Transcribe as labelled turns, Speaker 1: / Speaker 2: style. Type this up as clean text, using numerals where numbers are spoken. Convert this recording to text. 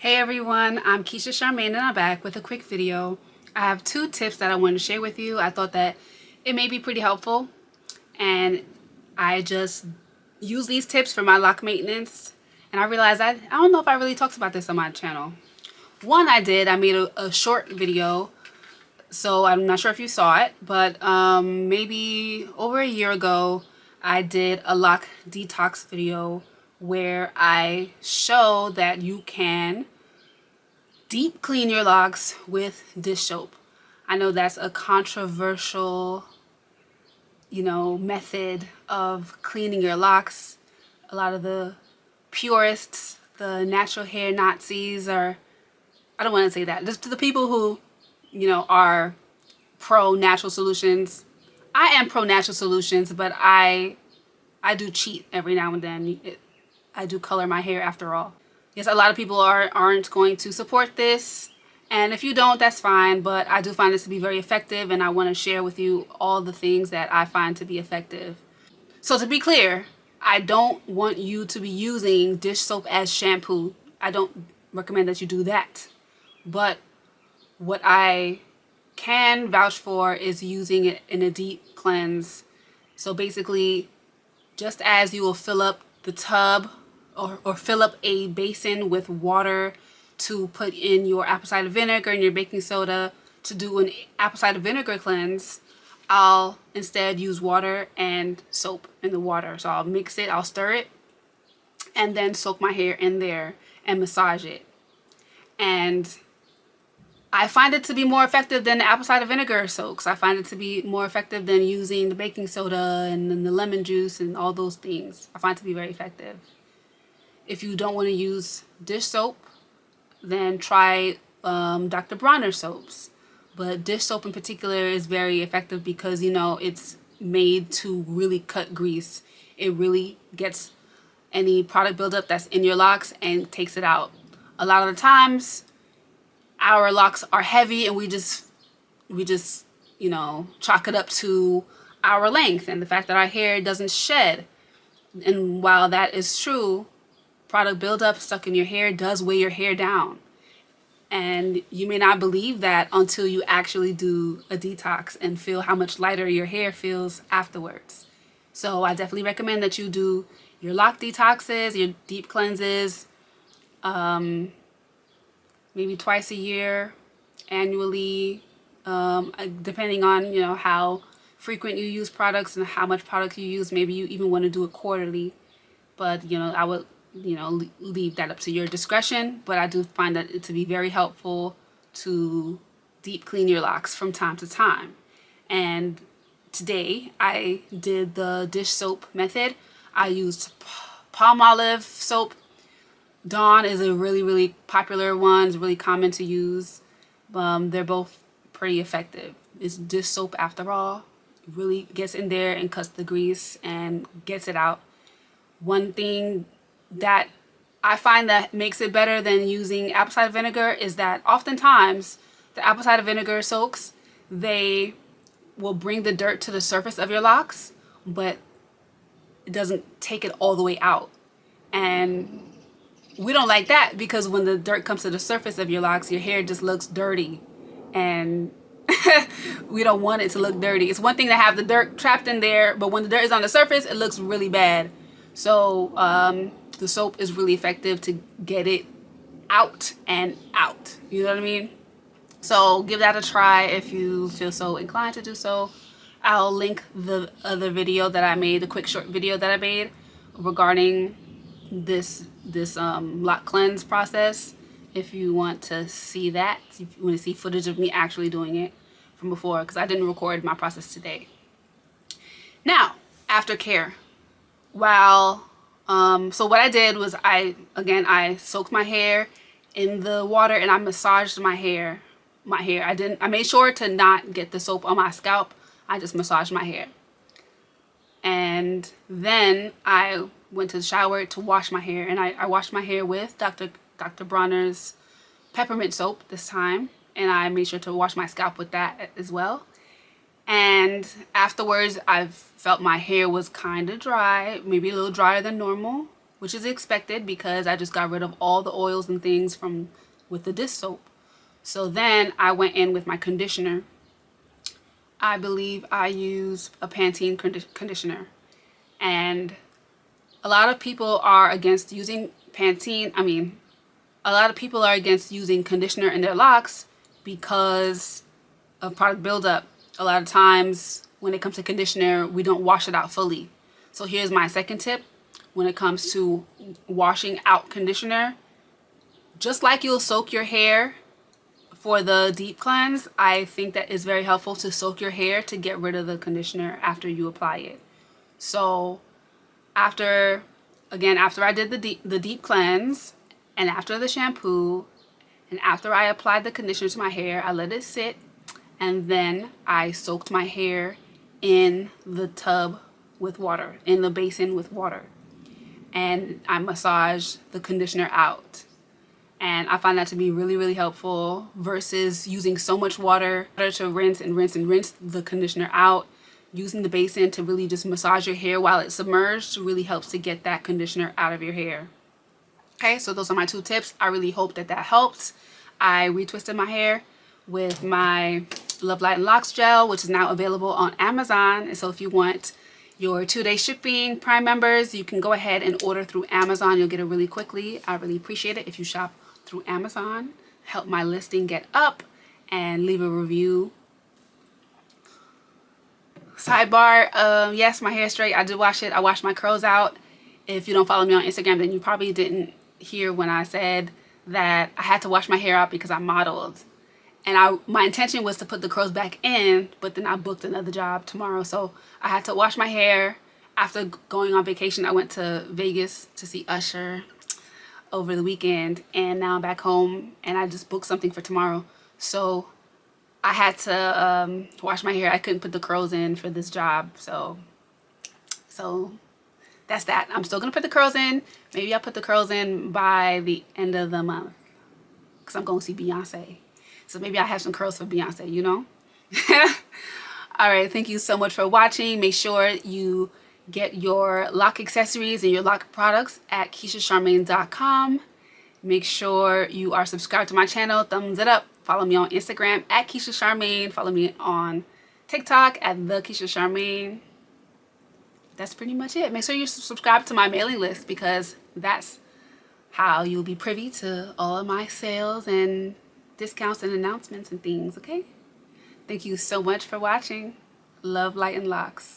Speaker 1: Hey everyone, I'm Keisha Charmaine and I'm back with a quick video. I have two tips that I wanted to share with you. I thought that it may be pretty helpful, and I just use these tips for my lock maintenance, and I realized I don't know if I really talked about this on my channel. One I did, I made a short video, so I'm not sure if you saw it, but maybe over a year ago I did a lock detox video where I show that you can deep clean your locks with dish soap. I know that's a controversial, method of cleaning your locks. A lot of the purists, the natural hair Nazis, or I don't want to say that. Just to the people who, are pro natural solutions. I am pro natural solutions, but I do cheat every now and then. I do color my hair after all. Yes, a lot of people aren't going to support this, and if you don't, that's fine, but I do find this to be very effective, and I want to share with you all the things that I find to be effective. So to be clear, I don't want you to be using dish soap as shampoo. I don't recommend that you do that. But what I can vouch for is using it in a deep cleanse. So basically, just as you will fill up the tub or fill up a basin with water to put in your apple cider vinegar and your baking soda to do an apple cider vinegar cleanse, I'll instead use water and soap in the water. So I'll mix it, I'll stir it, and then soak my hair in there and massage it. And I find it to be more effective than the apple cider vinegar soaks. I find it to be more effective than using the baking soda and the lemon juice and all those things. I find it to be very effective. If you don't want to use dish soap, then try Dr. Bronner's soaps. But dish soap in particular is very effective because, it's made to really cut grease. It really gets any product buildup that's in your locks and takes it out. A lot of the times, our locks are heavy and we just chalk it up to our length and the fact that our hair doesn't shed. And while that is true, product buildup stuck in your hair does weigh your hair down. And you may not believe that until you actually do a detox and feel how much lighter your hair feels afterwards. So I definitely recommend that you do your lock detoxes, your deep cleanses, maybe twice a year, annually, depending on, how frequent you use products and how much product you use. Maybe you even want to do it quarterly. But, I would, leave that up to your discretion. But I do find that it to be very helpful to deep clean your locks from time to time. And today I did the dish soap method. I used Palmolive soap. Dawn is a really, really popular one. It's really common to use. They're both pretty effective. It's dish soap after all. It really gets in there and cuts the grease and gets it out. One thing that I find that makes it better than using apple cider vinegar is that oftentimes the apple cider vinegar soaks, they will bring the dirt to the surface of your locks, but it doesn't take it all the way out. And we don't like that because when the dirt comes to the surface of your locks, your hair just looks dirty, and we don't want it to look dirty. It's one thing to have the dirt trapped in there, but when the dirt is on the surface, it looks really bad. So the soap is really effective to get it out and out. You know what I mean? So give that a try if you feel so inclined to do so. I'll link the other video that I made, the quick short video that I made regarding this lock cleanse process, if you want to see that, if you want to see footage of me actually doing it from before, because I didn't record my process today. Now, aftercare. So what I did was I soaked my hair in the water and I massaged my hair. I made sure to not get the soap on my scalp. I just massaged my hair. And then I went to the shower to wash my hair, and I washed my hair with Dr. Bronner's peppermint soap this time, and I made sure to wash my scalp with that as well. And afterwards, I felt my hair was kind of dry, maybe a little drier than normal. which is expected because I just got rid of all the oils and things from with the dish soap. So then I went in with my conditioner. I believe I use a Pantene conditioner, and a lot of people are against using a lot of people are against using conditioner in their locks because of product buildup. A lot of times when it comes to conditioner, we don't wash it out fully. So here's my second tip when it comes to washing out conditioner. Just like you'll soak your hair for the deep cleanse, I think that is very helpful to soak your hair to get rid of the conditioner after you apply it. So after I did the deep cleanse, and after the shampoo, and after I applied the conditioner to my hair, I let it sit, and then I soaked my hair in the tub with water, in the basin with water, and I massaged the conditioner out. And I find that to be really, really helpful versus using so much water to rinse and rinse and rinse the conditioner out. Using the basin to really just massage your hair while it's submerged really helps to get that conditioner out of your hair. Okay, so those are my 2 tips. I really hope that helped. I retwisted my hair with my Love Light Locs gel, which is now available on Amazon. And so if you want your 2-day shipping, Prime members, you can go ahead and order through Amazon. You'll get it really quickly. I really appreciate it if you shop through Amazon. Help my listing get up, and leave a review. Sidebar, yes, my hair is straight. I did wash it. I washed my curls out. If you don't follow me on Instagram, then you probably didn't hear when I said that I had to wash my hair out because I modeled. And my intention was to put the curls back in, but then I booked another job tomorrow. So I had to wash my hair. After going on vacation, I went to Vegas to see Usher over the weekend. And now I'm back home, and I just booked something for tomorrow. So I had to wash my hair. I couldn't put the curls in for this job. So that's that. I'm still going to put the curls in. Maybe I'll put the curls in by the end of the month because I'm going to see Beyonce. So maybe I have some curls for Beyonce, you know? All right. Thank you so much for watching. Make sure you get your lock accessories and your lock products at KeishaCharmaine.com. Make sure you are subscribed to my channel. Thumbs it up. Follow me on Instagram at Keisha Charmaine. Follow me on TikTok at the Keisha Charmaine. That's pretty much it. Make sure you subscribe to my mailing list because that's how you'll be privy to all of my sales and discounts and announcements and things, okay? Thank you so much for watching. Love, light, and locks.